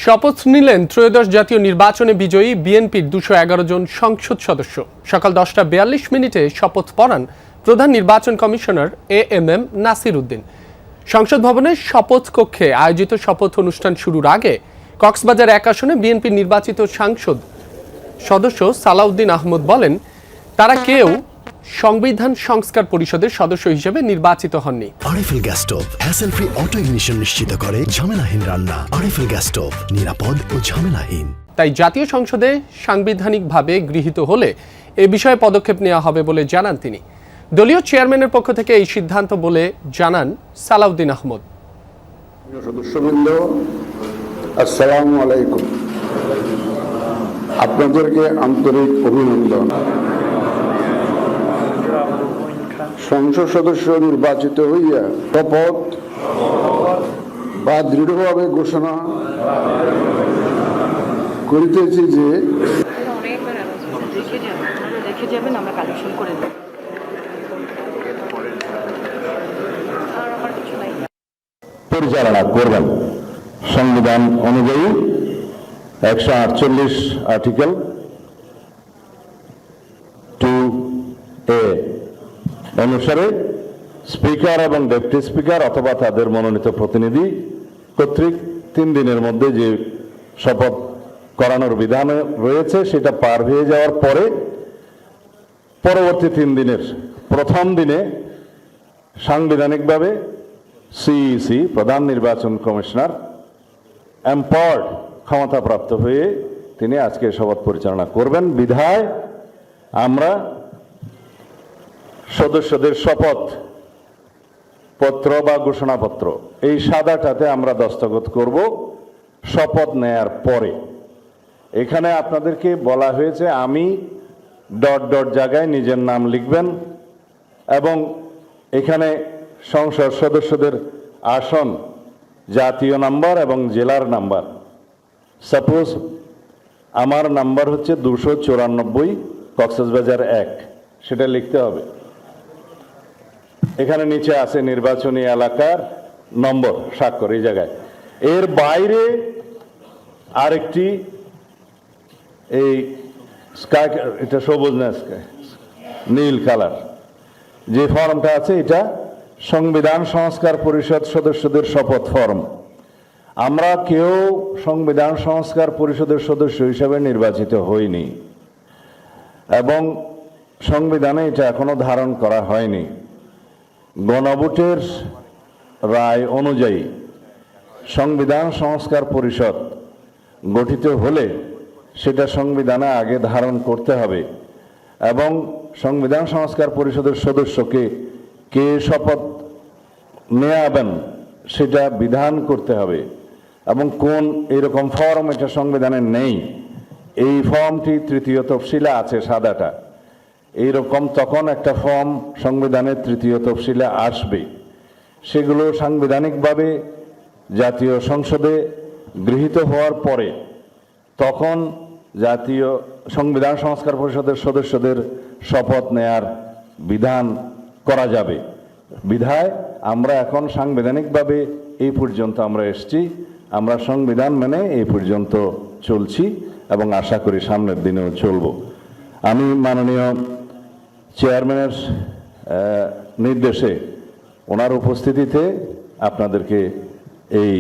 শপথ নিলেন ত্রয়োদশ জাতীয় নির্বাচনে বিজয়ী বিএনপির 211 জন সংসদ সদস্য। সকাল 10:42 শপথ পড়ান প্রধান নির্বাচন কমিশনার এএমএম নাসির উদ্দিন। সংসদ ভবনের শপথ কক্ষে আয়োজিত শপথ অনুষ্ঠান শুরুর আগে কক্সবাজার 1 আসনে বিএনপির নির্বাচিত সংসদ সদস্য সালাউদ্দিন আহমদ বলেন, তারা কেউ সংবিধান সংস্কার পরিষদের সদস্য হিসেবে নির্বাচিত হননি। RFL gas stove hassle free auto ignition নিশ্চিত করে ঝামেলাহীন রান্না। আরএফএল গ্যাস স্টোভ নিরাপদ ও ঝামেলাহীন। তাই জাতীয় সংসদে সাংবিধানিকভাবে গৃহীত হলে এ বিষয়ে পদক্ষেপ নেওয়া হবে বলে জানান তিনি। দলীয় চেয়ারম্যানের পক্ষ থেকে এই সিদ্ধান্ত বলে জানান সালাউদ্দিন আহমদ। সদস্যবৃন্দ, আসসালামু আলাইকুম। আপনাদেরকে আন্তরিক অভিনন্দন। সংসদ সদস্য নির্বাচিত হইয়া শপথ বা দৃঢ়ভাবে ঘোষণা করিতেছি যে পরিচালনা করবেন সংবিধান অনুযায়ী 148 আর্টিকেল 2A অনুসারে স্পিকার এবং ডেপুটি স্পিকার অথবা তাদের মনোনীত প্রতিনিধি কর্তৃক 3 দিনের মধ্যে যে শপথ করানোর বিধান রয়েছে সেটা পার হয়ে যাওয়ার পরে পরবর্তী 3 দিনের প্রথম দিনে সাংবিধানিকভাবে সিইসি প্রধান নির্বাচন কমিশনার এম্পাওয়ার্ড ক্ষমতাপ্রাপ্ত হয়ে তিনি আজকে শপথ পরিচালনা করবেন। বিধায় আমরা সদস্যদের শপথ পত্র বা ঘোষণাপত্র এই সাদাটাতে আমরা দস্তখত করব শপথ নেয়ার পরে। এখানে আপনাদেরকে বলা হয়েছে আমি ... জায়গায় নিজের নাম লিখবেন এবং এখানে সংসদ সদস্যদের আসন, জাতীয় নাম্বার এবং জেলার নাম্বার। সাপোজ আমার নাম্বার হচ্ছে 294 কক্সবাজার 1, সেটা লিখতে হবে। এখানে নিচে আছে নির্বাচনী এলাকার নম্বর, স্বাক্ষর এই জায়গায়। এর বাইরে আরেকটি এই স্কাই, এটা সবুজ না স্কাই, নীল কালার যে ফর্মটা আছে এটা সংবিধান সংস্কার পরিষদ সদস্যদের শপথ ফর্ম। আমরা কেউ সংবিধান সংস্কার পরিষদের সদস্য হিসেবে নির্বাচিত হইনি এবং সংবিধানে এটা এখনো ধারণ করা হয়নি। গণভোটের রায় অনুযায়ী সংবিধান সংস্কার পরিষদ গঠিত হলে সেটা সংবিধানে আগে ধারণ করতে হবে এবং সংবিধান সংস্কার পরিষদের সদস্যকে কে শপথ নেওয়াবেন সেটা বিধান করতে হবে এবং কোন এরকম ফর্ম এটা সংবিধানে নেই। এই ফর্মটি 3য় তফসিলে আছে সাদাটা, এইরকম তখন একটা ফর্ম সংবিধানের 3য় তফসিলে আসবে। সেগুলো সাংবিধানিকভাবে জাতীয় সংসদে গৃহীত হওয়ার পরে তখন জাতীয় সংবিধান সংস্কার পরিষদের সদস্যদের শপথ নেয়ার বিধান করা যাবে। বিধায় আমরা এখন সাংবিধানিকভাবে এই পর্যন্ত আমরা এসেছি, আমরা সংবিধান মেনে এই পর্যন্ত চলছি এবং আশা করি সামনের দিনেও চলব। আমি মাননীয় চেয়ারম্যানের নির্দেশে ওনার উপস্থিতিতে আপনাদেরকে এই